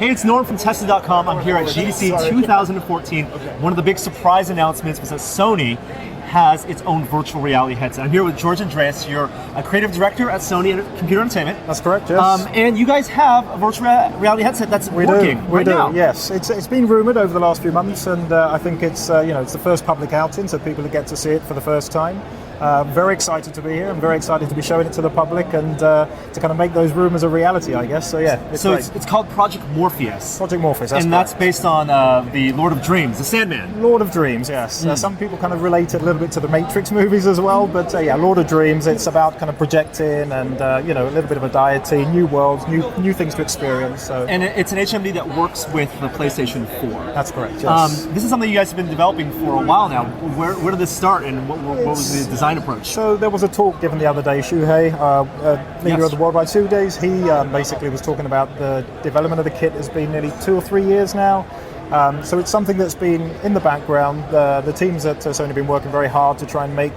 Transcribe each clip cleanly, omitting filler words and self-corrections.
Hey, it's Norm from Tesla.com. I'm here at GDC 2014. One of the big surprise announcements was that Sony has its own virtual reality headset. I'm here with George Andreas. You're a creative director at Sony Computer Entertainment. That's correct, yes. And you guys have a virtual reality headset that's working right now. Yes. It's been rumored over the last few months, and I think it's it's the first public outing, so people get to see it for the first time. Very excited to be here. I'm very excited to be showing it to the public and to kind of make those rumors a reality, I guess. So yeah, it's called Project Morpheus. Project Morpheus, that's based on the Lord of Dreams, the Sandman. Lord of Dreams, yes. Some people kind of relate it a little bit to the Matrix movies as well, but yeah, Lord of Dreams. It's about kind of projecting and a little bit of a deity, new worlds, new things to experience. So. And it's an HMD that works with the PlayStation 4. That's correct. Yes. This is something you guys have been developing for a while now. Where did this start, and what was the design approach? So there was a talk given the other day, Shuhei, leader of the Worldwide 2 Days. He basically was talking about the development of the kit has been nearly 2 or 3 years now. So it's something that's been in the background. The teams at Sony have been working very hard to try and make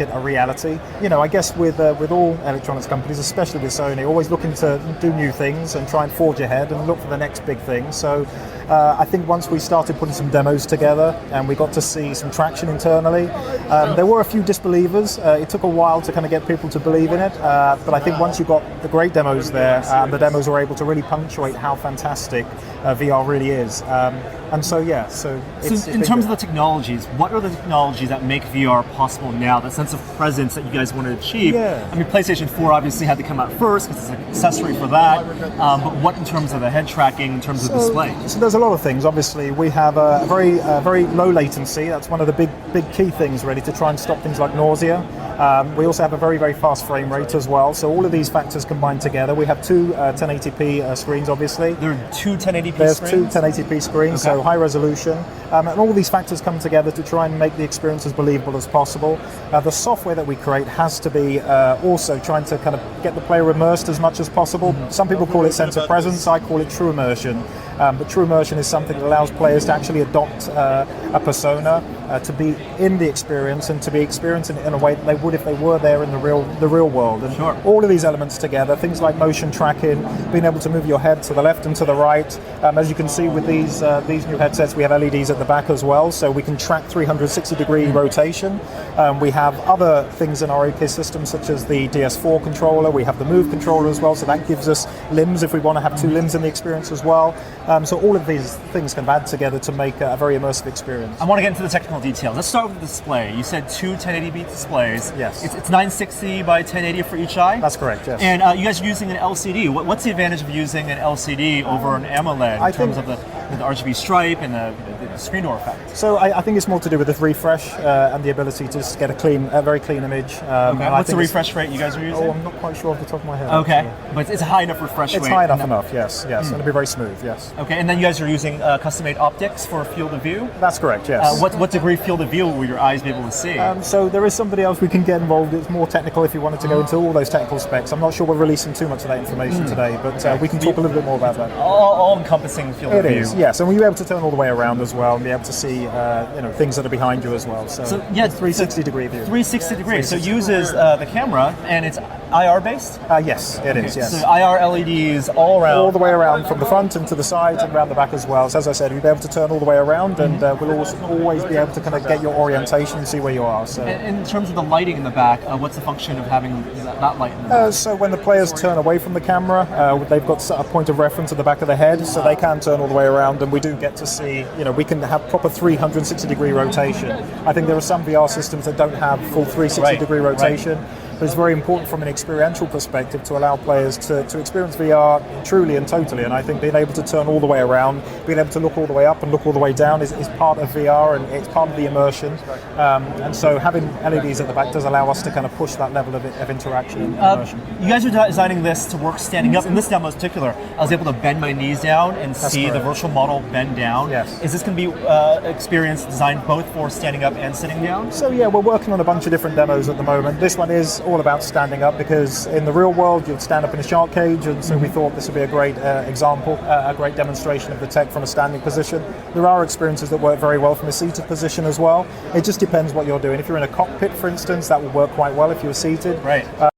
it a reality. I guess with all electronics companies, especially with Sony, always looking to do new things and try and forge ahead and look for the next big thing. So I think once we started putting some demos together and we got to see some traction internally, there were a few disbelievers. It took a while to kind of get people to believe in it, but I think once you got the great demos there, the demos were able to really punctuate how fantastic VR really is. And so yeah, so in terms of the technologies, what are the technologies that make VR possible now? That sense of presence that you guys want to achieve. Yeah. I mean, PlayStation 4 obviously had to come out first because it's an accessory for that. But what in terms of the head tracking, in terms of display? So there's a lot of things. Obviously, we have a very low latency. That's one of the big key things, really, to try and stop things like nausea. We also have a very fast frame rate as well. So all of these factors combined together. We have two 1080p screens, obviously. There are two 1080p There's screens? Two 1080p screens, so high resolution. And all these factors come together to try and make the experience as believable as possible. The software that we create has to be also trying to kind of get the player immersed as much as possible. Some people call it sense of presence. I call it true immersion. But true immersion is something that allows players to actually adopt a persona, to be in the experience and to be experiencing it in a way that they would if they were there in the real world. And all of these elements together, things like motion tracking, being able to move your head to the left and to the right. As you can see with these new headsets, we have LEDs at the back as well, so we can track 360-degree rotation. We have other things in our ecosystem, such as the DS4 controller. We have the Move controller as well, so that gives us limbs if we want to have 2 limbs in the experience as well. So all of these things can add together to make a very immersive experience. I want to get into the technical details. Let's start with the display. You said 2 1080p displays. Yes. It's 960 by 1080 for each eye? That's correct, yes. And you guys are using an LCD. What's the advantage of using an LCD over an AMOLED in terms of the RGB stripe and the screen door effect? So I think it's more to do with the refresh and the ability to just get a very clean image. What's the refresh rate you guys are using? Oh, I'm not quite sure off the top of my head. Okay, actually. but it's a high enough refresh rate. It's high enough, yes. And it'll be very smooth, yes. Okay, and then you guys are using custom-made optics for field of view? That's correct, yes. What degree field of view will your eyes be able to see? So there is somebody else we can get involved. It's more technical if you wanted to go into all those technical specs. I'm not sure we're releasing too much of that information today, but we can talk a little bit more about that. All-encompassing field of view. It is, yes, and we'll be able to turn all the way around as well and be able to see things that are behind you as well. So yeah, 360-degree view. 360 degrees. So it uses the camera, and it's IR based? Yes, it is, yes. So IR LEDs all around? All the way around, from the front and to the sides and around the back as well. So as I said, we'll be able to turn all the way around, and we'll always be able to kind of get your orientation and see where you are. So. In terms of the lighting in the back, what's the function of having that light in the back? So when the players turn away from the camera, they've got a point of reference at the back of the head, so they can turn all the way around, and we do get to see, we can have proper 360-degree rotation. I think there are some VR systems that don't have full 360-degree rotation. But it's very important from an experiential perspective to allow players to experience VR truly and totally. And I think being able to turn all the way around, being able to look all the way up and look all the way down is part of VR, and it's part of the immersion. And so having LEDs at the back does allow us to kind of push that level of interaction and immersion. You guys are designing this to work standing up. In this demo in particular, I was able to bend my knees down and see the virtual model bend down. Yes. Is this going to be experience designed both for standing up and sitting down? So yeah, we're working on a bunch of different demos at the moment. This one is all about standing up, because in the real world you'd stand up in a shark cage, and so we thought this would be a great example, a great demonstration of the tech from a standing position. There are experiences that work very well from a seated position as well. It just depends what you're doing. If you're in a cockpit, for instance, that will work quite well if you're seated. Right.